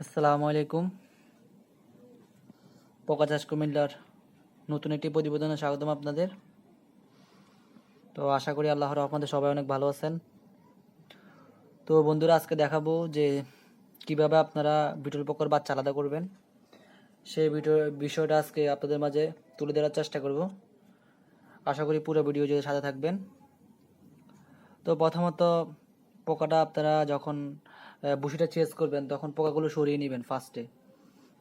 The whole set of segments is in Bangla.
আসসালামু আলাইকুম। পোকা চাষ কুমিল্লার নতুন একটি প্রতিবেদনে স্বাগতম আপনাদের। তো আশা করি আল্লাহর রহমতে সবাই অনেক ভালো আছেন। তো বন্ধুরা, আজকে দেখাবো যে কিভাবে আপনারা বিটল পোকার বাচ্চা আলাদা করবেন, সেই বিষয়টা আজকে আপনাদের মাঝে তুলে ধরার চেষ্টা করব। আশা করি পুরো ভিডিও জুড়ে সাথে থাকবেন। তো প্রথমত পোকাটা আপনারা যখন বুশিটা চেঞ্জ করবেন তখন পোকাগুলো সরিয়ে নেবেন ফার্স্টে।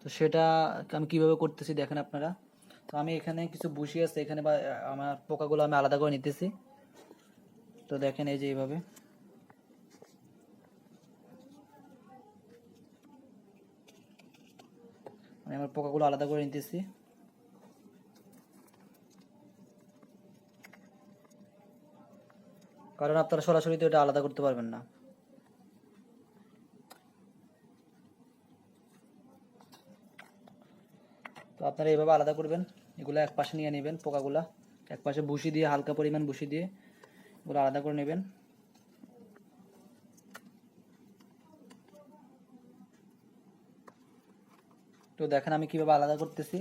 তো সেটা আমি কিভাবে করতেছি দেখেন আপনারা। তো আমি এখানে কিছু বুশি আছে, এখানে বা আমার পোকাগুলো আমি আলাদা করে নিতেছি। তো দেখেন এই যে এইভাবে আমি আমার পোকাগুলো আলাদা করে নিতেছি। কারণ আপনারা সরাসরি তো এটা আলাদা করতে পারবেন না। তো আপনারা এইভাবে আলাদা করবেন। এগুলো এক পাশে নিয়ে নেবেন, পোকাগুলা এক পাশে বুশি দিয়ে, হালকা পরিমাণ বুশি দিয়ে এগুলো আলাদা করে নেবেন। তো দেখেন আমি কিভাবে আলাদা করতেছি।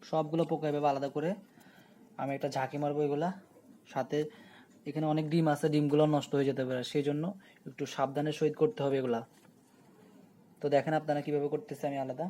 সবগুলো পোকা এভাবে আলাদা করে আমি একটা ঝাঁকি মারবো। এগুলা সাথে এখানে অনেক ডিম আছে, ডিমগুলো নষ্ট হয়ে যেতে পারে, সেই জন্য একটু সাবধানের সহিত করতে হবে এগুলা। তো দেখেন আপনারা কিভাবে করতেছে আমি আলাদা।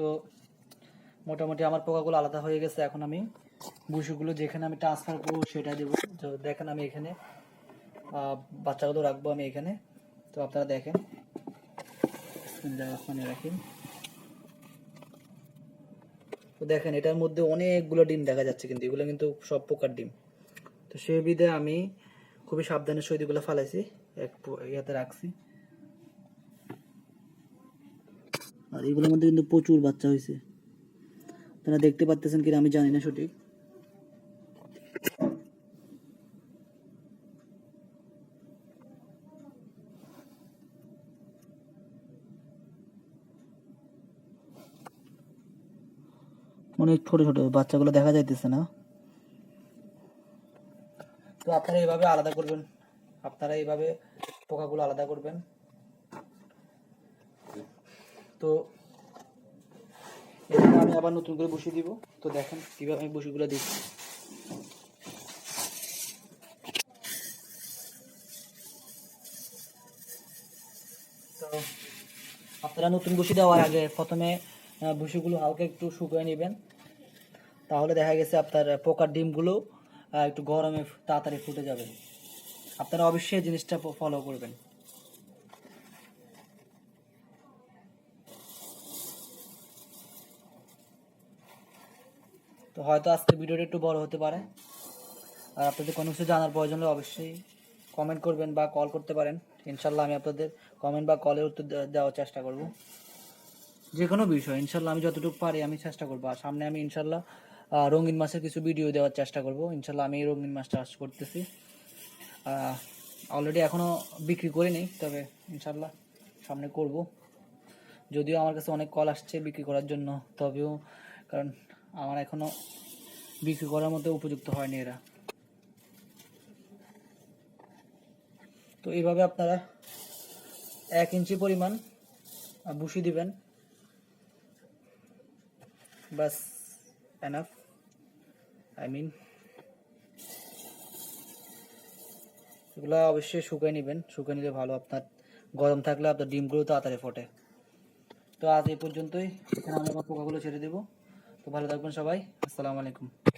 তো মোটামুটি আমার পোকাগুলো আলাদা হয়ে গেছে। এখন আমি বুশিগুলো যেখানে আমি ট্রান্সফার করবো সেটা দেবো। তো দেখেন আমি এখানে বাচ্চাগুলো রাখবো আমি এখানে। তো আপনারা দেখেন, রাখেন। তো দেখেন এটার মধ্যে অনেকগুলো ডিম দেখা যাচ্ছে, কিন্তু এগুলো কিন্তু সব পোকার ডিম। তো সেই বিধে আমি খুবই সাবধানের সহিত এগুলো ফালাইছি, এক ইয়াতে রাখছি। আর এগুলোর মধ্যে কিন্তু প্রচুর বাচ্চা হয়েছে, আপনারা দেখতে পাচ্ছেন কিনা আমি জানি না সঠিক। অনেক ছোট ছোট বাচ্চাগুলো দেখা যাইতেছে না। তো আপনারা এইভাবে আলাদা করবেন, আপনারা এইভাবে পোকাগুলো আলাদা করবেন। তো এখানে আমি আবার নতুন করে বসিয়ে দিব। তো দেখেন কিভাবে আমি বসিগুলো দিচ্ছি। তো আপনারা নতুন বসি দেওয়ার আগে প্রথমে বসিগুলো হালকা একটু শুকিয়ে নেবেন, তাহলে দেখা গেছে আপনার পোকার ডিমগুলো একটু গরমে তাড়াতাড়ি ফুটে যাবে। আপনারা অবশ্যই জিনিসটা ফলো করবেন। তো হয়তো আজকে ভিডিওটা একটু বড় হতে পারে, আর আপনাদের কোনো কিছু জানার প্রয়োজন হলে অবশ্যই কমেন্ট করবেন বা কল করতে পারেন। ইনশাল্লাহ আমি আপনাদের কমেন্ট বা কলের উত্তর দেওয়ার চেষ্টা করব, যে কোনো বিষয় ইনশাল্লাহ আমি যতটুকু পারি আমি চেষ্টা করবো। আর সামনে আমি ইনশাল্লাহ রঙিন মাছের কিছু ভিডিও দেওয়ার চেষ্টা করব। ইনশাল্লাহ আমি রঙিন মাছ চাষ করতেছি, অলরেডি এখনও বিক্রি করিনি, তবে ইনশাল্লাহ সামনে করব। যদিও আমার কাছে অনেক কল আসছে বিক্রি করার জন্য, তবেও কারণ আমার এখনও বিক্রি করার মতো উপযুক্ত হয়নি এরা। তো এইভাবে আপনারা 1 ইঞ্চি পরিমাণ বুশি দিবেন, বাস এনাফ। এগুলো অবশ্যই শুকিয়ে নেবেন, শুকিয়ে নিলে ভালো। আপনার গরম থাকলে আপনার ডিমগুলো তাড়াতাড়ি ফোটে। তো আজ এই পর্যন্তই, এখানে আমরা পোকাগুলো ছেড়ে দেবো। তো ভালো থাকবেন সবাই। আসসালামু আলাইকুম।